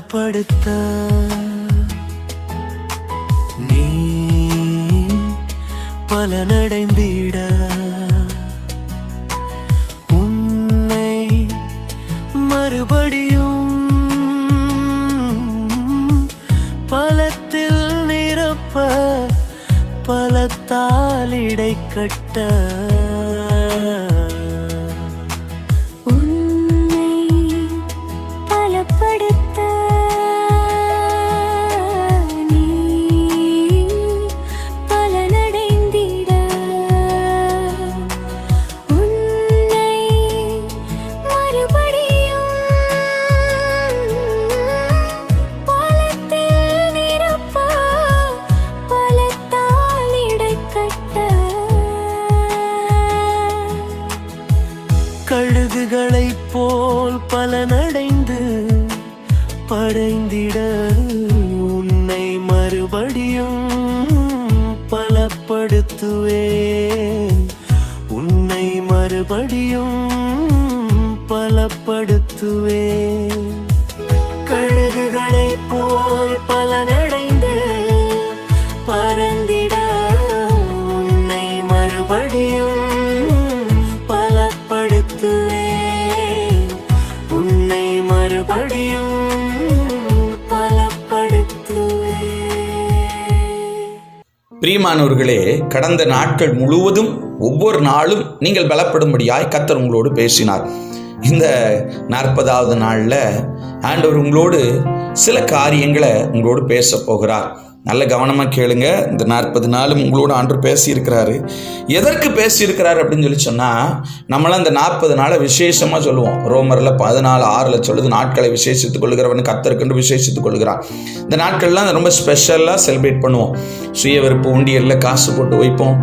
பலப்படுத்த நீ பலனடைந்திட உன்னை மறுபடியும் பலத்தில் நிரப்ப பலத்தால் இடை கட்ட கழுகுகளைப் போல் பலனடைந்து படைந்திட உன்னை மறுபடியும் பலப்படுத்துவேன். உன்னை மறுபடியும் பலப்படுத்துவேன். கழுகுகளைப் போல் பலனடைந்து பறந்திட உன்னை மறுபடியும் உன்னை மறுபடியும் பிரியமானவர்களே, கடந்த நாட்கள் முழுவதும் ஒவ்வொரு நாளும் நீங்கள் பலப்படும்படியாய் கர்த்தர் உங்களோடு பேசினார். இந்த 40வது நாளில் ஆண்டவர் உங்களோடு சில காரியங்களை உங்களோடு பேச போகிறார். நல்ல கவனமாக கேளுங்க. இந்த 40 நாளும் உங்களோட ஆண்டவர் பேசியிருக்கிறாரு. எதற்கு பேசியிருக்கிறாரு அப்படின்னு சொன்னால், நம்மளாம் இந்த 40 நாளை விசேஷமாக சொல்லுவோம். ரோமரில் 14:6 சொல்லுது, நாட்களை விசேஷித்துக் கொள்கிறவன் கர்த்தருக்கென்று விசேஷித்துக் கொள்கிறான். இந்த நாட்கள்லாம் ரொம்ப ஸ்பெஷலாக செலிப்ரேட் பண்ணுவோம். சுய வெறுப்பு உண்டியலில் காசு போட்டு வைப்போம்.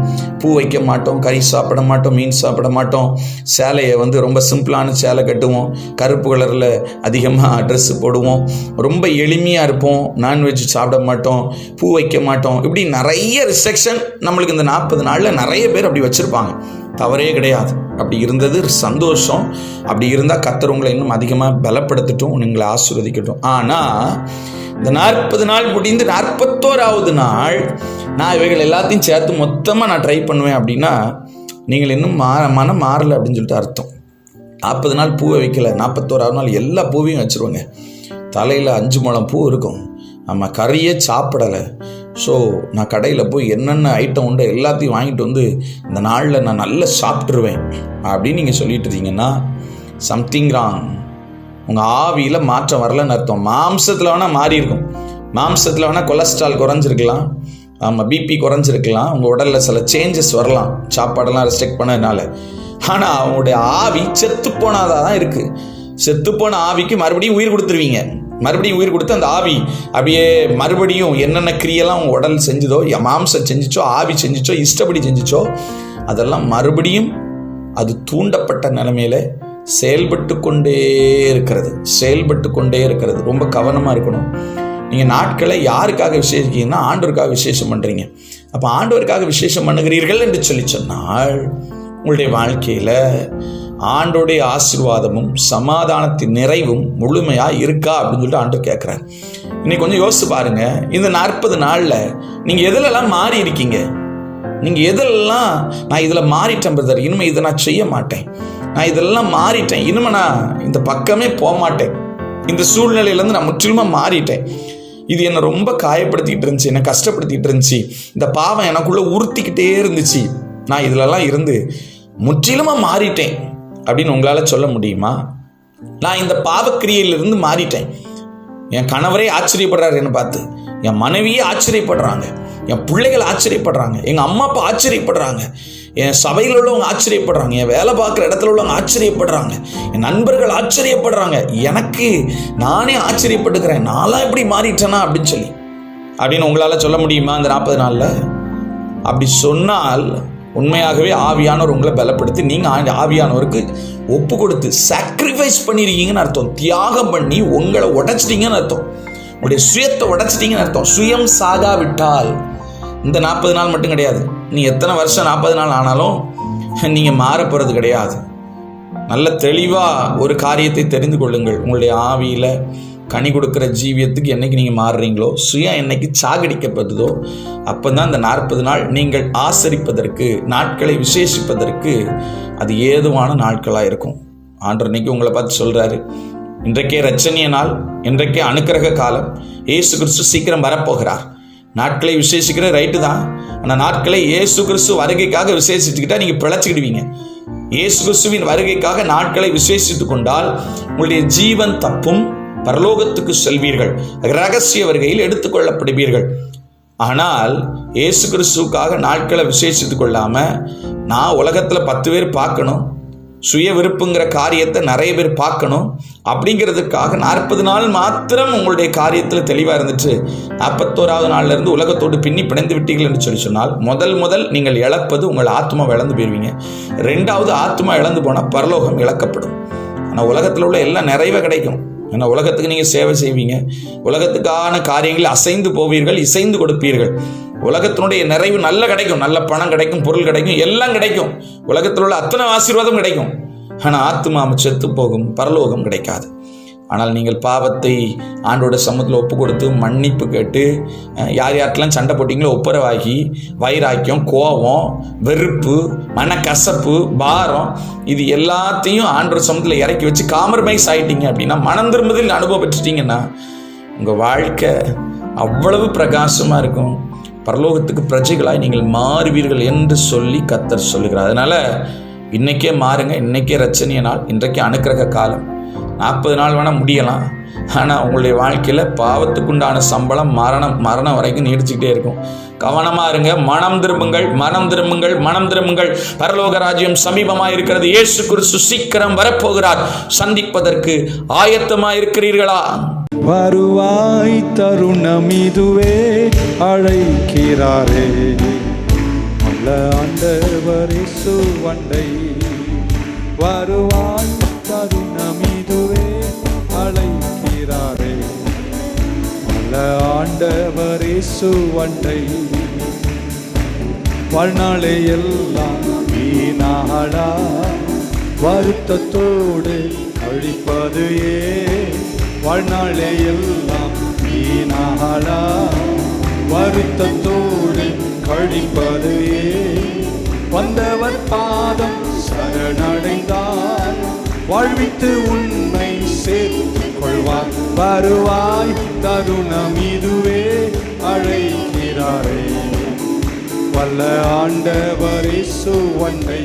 பூ வைக்க மாட்டோம், கறி சாப்பிட மாட்டோம், மீன் சாப்பிட மாட்டோம். சேலையை ரொம்ப சிம்பிளான சேலை கட்டுவோம். கருப்பு கலரில் அதிகமாக ட்ரெஸ்ஸு போடுவோம். ரொம்ப எளிமையாக இருப்போம். நான்வெஜ் சாப்பிட மாட்டோம், பூ வைக்க மாட்டோம். இப்படி நிறைய ரிஸ்ட்ரிக்ஷன் நம்மளுக்கு இந்த 40 நாளில் நிறைய பேர் அப்படி வச்சுருப்பாங்க. தவறே கிடையாது. அப்படி இருந்தது சந்தோஷம். அப்படி இருந்தால் கர்த்தர் உங்களை இன்னும் அதிகமாக பலப்படுத்தட்டும், உங்களை ஆசீர்வதிக்கட்டும். ஆனால் இந்த 40 நாள் முடிந்து 41வது நாள் நான் இவைகள் எல்லாத்தையும் சேர்த்து மொத்தமாக நான் ட்ரை பண்ணுவேன் அப்படின்னா நீங்கள் இன்னும் மனம் மாறலை அப்படின்னு சொல்லிட்டு அர்த்தம். 40 நாள் பூவை வைக்கல, 41வது நாள் எல்லா பூவையும் வச்சுருவாங்க. தலையில் 5 முழம் பூ இருக்கும். நம்ம கறியே சாப்பிடலை. ஸோ நான் கடையில் போய் என்னென்ன ஐட்டம் உண்டு எல்லாத்தையும் வாங்கிட்டு வந்து இந்த நாளில் நான் நல்லா சாப்பிட்ருவேன் அப்படின்னு நீங்கள் சொல்லிட்டு இருந்தீங்கன்னா சம்திங் ராங். உங்கள் ஆவியில் மாற்றம் வரலன்னு அர்த்தம். மாம்சத்தில் வேணால் மாறி இருக்கும். மாம்சத்தில் வேணால் கொலஸ்ட்ரால் குறைஞ்சிருக்கலாம், ஆமாம் பிபி குறைஞ்சிருக்கலாம், உங்கள் உடலில் சில சேஞ்சஸ் வரலாம் சாப்பாடெல்லாம் ரெஸ்ட்ரிக்ட் பண்ணதுனால. ஆனால் அவங்களுடைய ஆவி செத்து போனாதான் தான் இருக்குது. செத்துப்போன ஆவிக்கு மறுபடியும் உயிர் கொடுத்துருவீங்க. மறுபடியும் உயிர் கொடுத்து அந்த ஆவி அப்படியே மறுபடியும் என்னென்ன கிரியெல்லாம் உங்கள் உடல் செஞ்சுதோ, மாம்சம் செஞ்சிச்சோ, ஆவி செஞ்சிச்சோ, இஷ்டப்படி செஞ்சிச்சோ, அதெல்லாம் மறுபடியும் அது தூண்டப்பட்ட நிலைமையில செயல்பட்டு கொண்டே இருக்கிறது. ரொம்ப கவனமாக இருக்கணும். நீங்கள் நாட்களை யாருக்காக விசேஷிக்கீங்கன்னா ஆண்டவருக்காக விசேஷம் பண்ணுறீங்க. அப்போ ஆண்டவருக்காக விசேஷம் பண்ணுகிறீர்கள் என்று சொன்னால் உங்களுடைய வாழ்க்கையில் ஆண்டோடைய ஆசீர்வாதமும் சமாதானத்தின் நிறைவும் முழுமையாக இருக்கா அப்படின்னு சொல்லிட்டு ஆண்டவர் கேட்குறாரு. இன்னைக்கு கொஞ்சம் யோசிச்சு பாருங்க. இந்த 40 நாளில் நீங்கள் எதிலெல்லாம் மாறி இருக்கீங்க? நீங்கள் எதிலெல்லாம் நான் இதில் மாறிட்டேன் பிரதர், இனிமேல் இதை நான் செய்ய மாட்டேன், நான் இதெல்லாம் மாறிட்டேன், இனிமேல் நான் இந்த பக்கமே போக மாட்டேன், இந்த சூழ்நிலையிலேருந்து நான் முற்றிலுமாக மாறிட்டேன், இது என்னை ரொம்ப காயப்படுத்திக்கிட்டு இருந்துச்சு, என்னை கஷ்டப்படுத்திக்கிட்டு இருந்துச்சு, இந்த பாவம் எனக்குள்ளே உறுத்திக்கிட்டே இருந்துச்சு, நான் இதிலெல்லாம் இருந்து முற்றிலுமாக மாறிட்டேன் அப்படின்னு உங்களால் சொல்ல முடியுமா? நான் இந்த பாவக்கிரியிலிருந்து மாறிட்டேன். என் கணவரே ஆச்சரியப்படுறாரு என்னை பார்த்து, என் மனைவியே ஆச்சரியப்படுறாங்க, என் பிள்ளைகள் ஆச்சரியப்படுறாங்க, எங்கள் அம்மா அப்பா ஆச்சரியப்படுறாங்க, என் சபையில் உள்ளவங்க ஆச்சரியப்படுறாங்க, என் வேலை பார்க்குற இடத்துல உள்ளவங்க ஆச்சரியப்படுறாங்க, என் நண்பர்கள் ஆச்சரியப்படுறாங்க, எனக்கு நானே ஆச்சரியப்பட்டுக்கிறேன், நான்லாம் எப்படி மாறிட்டேனா அப்படின்னு உங்களால் சொல்ல முடியுமா இந்த 40 நாளில்? அப்படி சொன்னால் உண்மையாகவே ஆவியானவர் உங்களை பலப்படுத்தி நீங்கள் ஆவியானவருக்கு ஒப்பு கொடுத்து சாக்ரிஃபைஸ் பண்ணியிருக்கீங்கன்னு அர்த்தம். தியாகம் பண்ணி உங்களை உடைச்சிட்டீங்கன்னு அர்த்தம். உங்களுடைய சுயத்தை உடைச்சிட்டீங்கன்னு அர்த்தம். சுயம் சாகாவிட்டால் இந்த 40 நாள் மட்டும் கிடையாது, நீ எத்தனை வருஷம் 40 நாள் ஆனாலும் நீங்கள் மாற போகிறது கிடையாது. நல்ல தெளிவாக ஒரு காரியத்தை தெரிந்து கொள்ளுங்கள். உங்களுடைய ஆவியில் கனி கொடுக்குற ஜீவியத்துக்கு என்னைக்கு நீங்கள் மாறுறீங்களோ, சுயம் என்னைக்கு சாகடிக்கப்படுதோ, அப்போ தான் அந்த 40 நாள் நீங்கள் ஆசரிப்பதற்கு, நாட்களை விசேஷிப்பதற்கு அது ஏதுவான நாட்களாக இருக்கும். ஆண்டவர் இன்னைக்கு உங்களை பார்த்து சொல்கிறாரு, இன்றைக்கே இரட்சணிய நாள், இன்றைக்கே அனுக்கிரக காலம். இயேசு கிறிஸ்து சீக்கிரம் வரப்போகிறார். நாட்களை விசேஷிக்கிற ரைட்டு தான், ஆனால் நாட்களை இயேசு கிறிஸ்து வருகைக்காக விசேஷிச்சுக்கிட்டா நீங்கள் பிழைச்சிக்கிடுவீங்க. இயேசு கிறிஸ்துவின் வருகைக்காக நாட்களை விசேஷித்து கொண்டால் உங்களுடைய ஜீவன் தப்பும், பரலோகத்துக்கு செல்வீர்கள், இரகசிய வருகையில் எடுத்துக்கொள்ளப்படுவீர்கள். ஆனால் இயேசு கிறிஸ்துவுக்காக நாட்களை விசேஷித்து கொள்ளாம, நான் உலகத்தில் 10 பேர் பார்க்கணும், சுய விருப்புங்கிற காரியத்தை நிறைய பேர் பார்க்கணும் அப்படிங்கிறதுக்காக 40 நாள் மாத்திரம் உங்களுடைய காரியத்தில் தெளிவாக இருந்துட்டு 41வது நாள்ல இருந்து உலகத்தோடு பின்னி பிணைந்து விட்டீர்கள் என்று சொன்னால், முதல் நீங்கள் இழப்பது உங்கள் ஆத்மாவை இழந்து போயிருவீங்க. 2வது, ஆத்மா இழந்து போனால் பரலோகம் இழக்கப்படும். ஆனால் உலகத்தில் உள்ள எல்லாம் நிறைவே கிடைக்கும். ஏன்னா உலகத்துக்கு நீங்கள் சேவை செய்வீங்க, உலகத்துக்கான காரியங்கள் அசைந்து போவீர்கள், இசைந்து கொடுப்பீர்கள். உலகத்தினுடைய நிறைவு நல்ல கிடைக்கும், நல்ல பணம் கிடைக்கும், பொருள் கிடைக்கும், எல்லாம் கிடைக்கும், உலகத்தில் உள்ள அத்தனை ஆசீர்வாதம் கிடைக்கும். ஆனால் ஆத்மா செத்து போகும், பரலோகம் கிடைக்காது. ஆனால் நீங்கள் பாவத்தை ஆண்டோட சமூகத்தில் ஒப்பு கொடுத்து மன்னிப்பு கேட்டு யார் யாருக்கெல்லாம் சண்டை போட்டிங்களோ ஒப்புரவாகி, வைராக்கியம், கோபம், வெறுப்பு, மனக்கசப்பு, பாரம், இது எல்லாத்தையும் ஆண்டோட சமூகத்தில் இறக்கி வச்சு காம்ப்ரமைஸ் ஆகிட்டீங்க அப்படின்னா, மனம் திரும்புதல் அனுபவம் பெற்றுட்டீங்கன்னா உங்கள் வாழ்க்கை அவ்வளவு பிரகாசமாக இருக்கும். பரலோகத்துக்கு பிரஜைகளாய் நீங்கள் மாறுவீர்கள் என்று சொல்லி கர்த்தர் சொல்லுகிறார். அதனால் இன்றைக்கே மாறுங்க. இன்றைக்கே இரட்சணிய நாள், இன்றைக்கே அனுக்கிரக காலம். 40 நாள் வேணால் முடியலாம், ஆனால் உங்களுடைய வாழ்க்கையில் பாவத்துக்குண்டான சம்பளம் மரணம் வரைக்கும் நீடிச்சுக்கிட்டே இருக்கும். கவனமாக இருங்க. மனம் திரும்புங்கள், மனம் திரும்புங்கள், மனம் திரும்புங்கள். பரலோக ராஜ்யம் சமீபமாக இருக்கிறது. இயேசு கிறிஸ்து சீக்கிரம் வரப்போகிறார். சந்திப்பதற்கு ஆயத்தமாக இருக்கிறீர்களா? வருவாய் தருணம் இதுவே அழைக்கிறாரே, நல்ல ஆண்டவர் இயேசு வண்டை. வருவாய் தருணம் இதுவே அழைக்கிறாரே, நல்ல ஆண்டவர் இயேசு வண்டை. வாழ்நாளை எல்லாம் வீணாடா வருத்தத்தோடு கழிப்பது ஏன்? வாழ்நாளே எல்லாம் வீணாடா வருத்தத்தோடு கழிப்பது ஏன்? வந்தவர் பாதம் சரணடைந்தார், வாழ்வித்து உன்னை சேர்த்துக் கொள்வார். வருவாய் தருணம் இதுவே அழைக்கிறாரே, வல்ல ஆண்டவர் இயேசு வண்டை.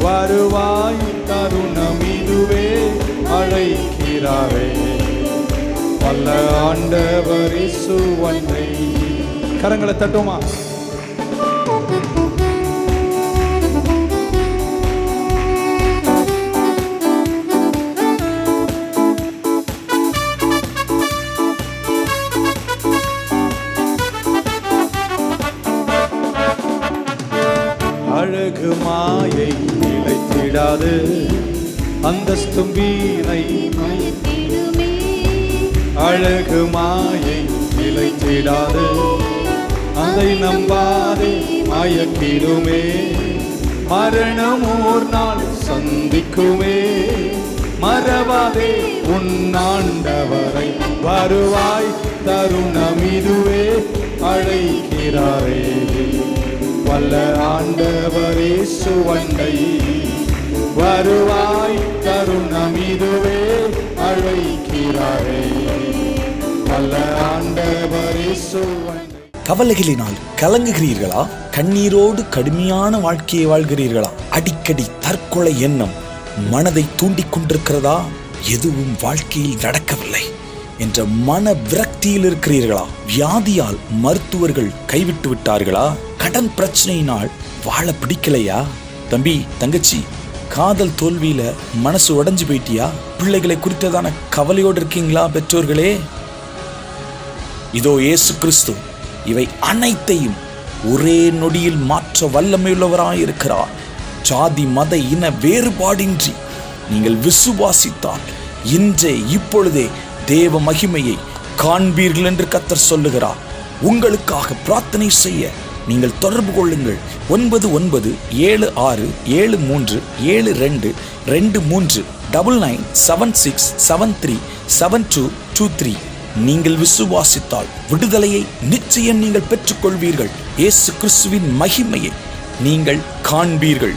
வருவாய் தருணம் இதுவே அழைக்கிறாரே, வல்ல ஆண்டவர் இயேசு வண்டை. கரங்களை தட்டுமா? அழகு மாயை நிலைத்திடாது, அந்தஸ்தும் வீணை அழகு மாயை நிலைத்திடாது, அதை நம்பாதே மயக்கிடுமே. மரணம் ஓர் நாள் சந்திக்குமே, மறவாதே உன் ஆண்டவரை. வருவாய் தருணம் இதுவே அழைக்கிறாரே, வல்ல ஆண்டவர் இயேசு வண்டை. வருவாய் தருணம் இதுவே அழைக்கிறாரே, வல்ல ஆண்டவர் இயேசு வண்டை. கவலைகளினால் கலங்குகிறீர்களா? கண்ணீரோடு கடுமையான வாழ்க்கையை வாழ்கிறீர்களா? அடிக்கடி தற்கொலை எண்ணம் மனதை தூண்டிக் கொண்டிருக்கிறதா? எதுவும் வாழ்க்கையில் நடக்கவில்லை என்ற மன விரக்தியில் இருக்கிறீர்களா? வியாதியால் மருத்துவர்கள் கைவிட்டு விட்டார்களா? கடன் பிரச்சனையினால் வாழ பிடிக்கலையா? தம்பி, தங்கச்சி, காதல் தோல்வியில மனசு உடைஞ்சு போயிட்டியா? பிள்ளைகளை குறித்ததான கவலையோடு இருக்கீங்களா? பெற்றோர்களே, இதோ இயேசு கிறிஸ்து இவை அனைத்தையும் ஒரே நொடியில் மாற்ற வல்லமையுள்ளவராய் இருக்கிறார். ஜாதி மத இன வேறுபாடின்றி நீங்கள் விசுவாசித்தால் இன்றே இப்பொழுதே தேவ மகிமையை காண்பீர்கள் என்று கர்த்தர் சொல்லுகிறார். உங்களுக்காக பிரார்த்தனை செய்ய நீங்கள் தொடர்பு கொள்ளுங்கள். 9976737223 9976737223. நீங்கள் விசுவாசித்தால் விடுதலையை நிச்சயம் நீங்கள் பெற்றுக்கொள்வீர்கள். இயேசு கிறிஸ்துவின் மகிமையை நீங்கள் காண்பீர்கள்.